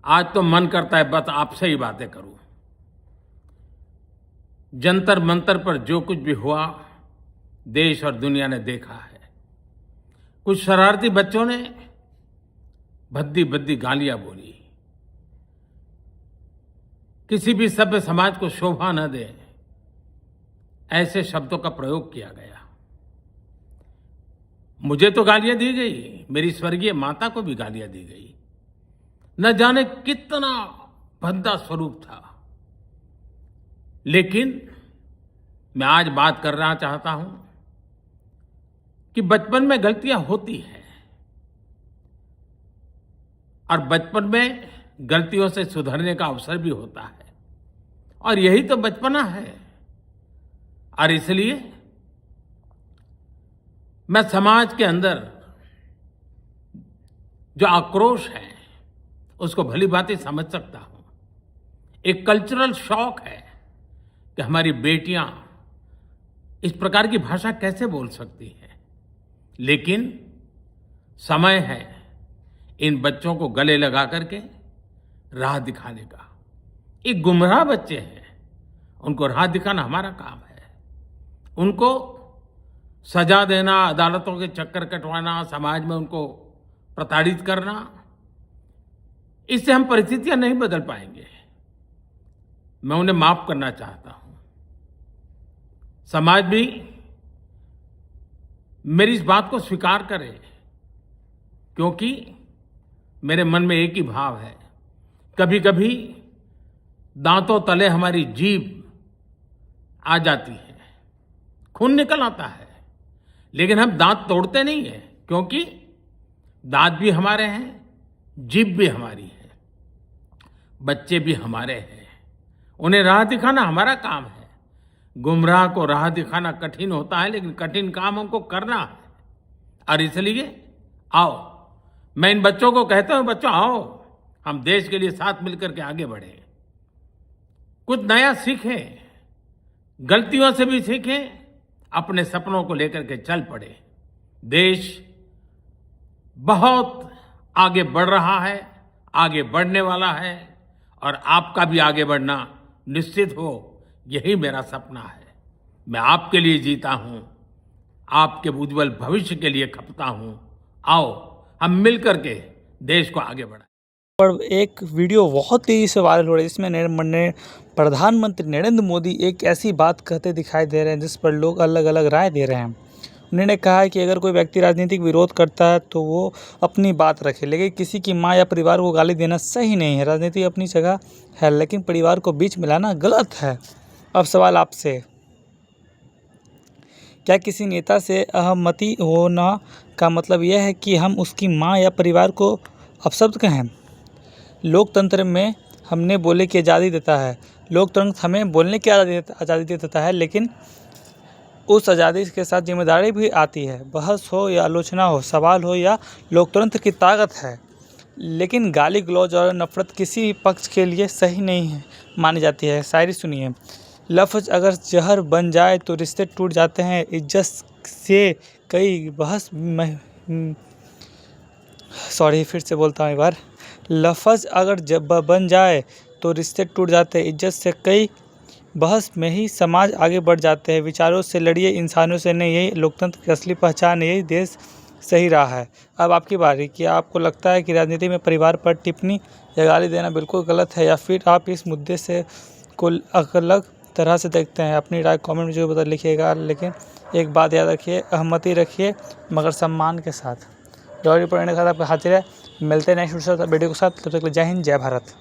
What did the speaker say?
आज तो मन करता है बस आपसे ही बातें करूं। जंतर मंतर पर जो कुछ भी हुआ, देश और दुनिया ने देखा है। कुछ शरारती बच्चों ने भद्दी भद्दी गालियां बोली। किसी भी सभ्य समाज को शोभा न दे ऐसे शब्दों का प्रयोग किया गया। मुझे तो गालियां दी गई, मेरी स्वर्गीय माता को भी गालियां दी गई। न जाने कितना भद्दा स्वरूप था। लेकिन मैं आज बात करना चाहता हूं कि बचपन में गलतियां होती हैं और बचपन में गलतियों से सुधरने का अवसर भी होता है, और यही तो बचपना है। और इसलिए मैं समाज के अंदर जो आक्रोश है उसको भली भांति समझ सकता हूं। एक कल्चरल शॉक है कि हमारी बेटियां इस प्रकार की भाषा कैसे बोल सकती हैं। लेकिन समय है इन बच्चों को गले लगा करके राह दिखाने का। एक गुमराह बच्चे हैं, उनको राह दिखाना हमारा काम है। उनको सजा देना, अदालतों के चक्कर कटवाना, समाज में उनको प्रताड़ित करना, इससे हम परिस्थितियां नहीं बदल पाएंगे। मैं उन्हें माफ करना चाहता हूं। समाज भी मेरी इस बात को स्वीकार करे, क्योंकि मेरे मन में एक ही भाव है। कभी कभी दांतों तले हमारी जीभ आ जाती है, खून निकल आता है, लेकिन हम दांत तोड़ते नहीं हैं, क्योंकि दांत भी हमारे हैं, जीभ भी हमारी है, बच्चे भी हमारे हैं। उन्हें राह दिखाना हमारा काम है। गुमराह को राह दिखाना कठिन होता है, लेकिन कठिन काम हमको करना है। और इसलिए आओ, मैं इन बच्चों को कहता हूं, बच्चों आओ, हम देश के लिए साथ मिलकर के आगे बढ़े, कुछ नया सीखें, गलतियों से भी सीखें, अपने सपनों को लेकर के चल पड़े। देश बहुत आगे बढ़ रहा है, आगे बढ़ने वाला है, और आपका भी आगे बढ़ना निश्चित हो, यही मेरा सपना है। मैं आपके लिए जीता हूं, आपके उज्जवल भविष्य के लिए खपता हूं। आओ हम मिलकर के देश को आगे बढ़ाएं। पर एक वीडियो बहुत तेज़ी से वायरल हो रहा है, जिसमें प्रधानमंत्री नरेंद्र मोदी एक ऐसी बात कहते दिखाई दे रहे हैं जिस पर लोग अलग अलग राय दे रहे हैं। उन्होंने कहा है कि अगर कोई व्यक्ति राजनीतिक विरोध करता है तो वो अपनी बात रखे, लेकिन किसी की माँ या परिवार को गाली देना सही नहीं है। राजनीति अपनी जगह है, लेकिन परिवार को बीच में लाना गलत है। अब सवाल आपसे, क्या किसी नेता से असहमति होना का मतलब यह है कि हम उसकी माँ या परिवार को अपशब्द कहें? लोकतंत्र में हमने बोलने की आज़ादी देता है, लोकतंत्र हमें बोलने की आज़ादी देता है, लेकिन उस आज़ादी के साथ जिम्मेदारी भी आती है। बहस हो या आलोचना हो, सवाल हो या लोकतंत्र की ताकत है। लेकिन गाली गलौज और नफरत किसी पक्ष के लिए सही नहीं है मानी जाती है। शायरी सुनिए। लफ्ज़ अगर जहर बन जाए तो रिश्ते टूट जाते हैं, इज्जत से कई बहस में फिर से बोलता हूँ एक बार। लफ्ज़ अगर जब बन जाए तो रिश्ते टूट जाते हैं, इज्जत से कई बहस में ही समाज आगे बढ़ जाते हैं। विचारों से लड़िए, इंसानों से नहीं, यही लोकतंत्र की असली पहचान, यही देश सही रहा है। अब आपकी बारी। क्या आपको लगता है कि राजनीति में परिवार पर टिप्पणी या गाली देना बिल्कुल गलत है, या फिर आप इस मुद्दे से को अलग तरह से देखते हैं? अपनी राय कमेंट में जरूर बता लिखिएगा, लेकिन एक बात याद रखिए, सहमति रखिए मगर सम्मान के साथ। जरूरी पढ़ने के साथ आपका हाजिर है। मिलते हैं नेक्स्ट वीडियो के साथ। तब तक जय हिंद, जय भारत।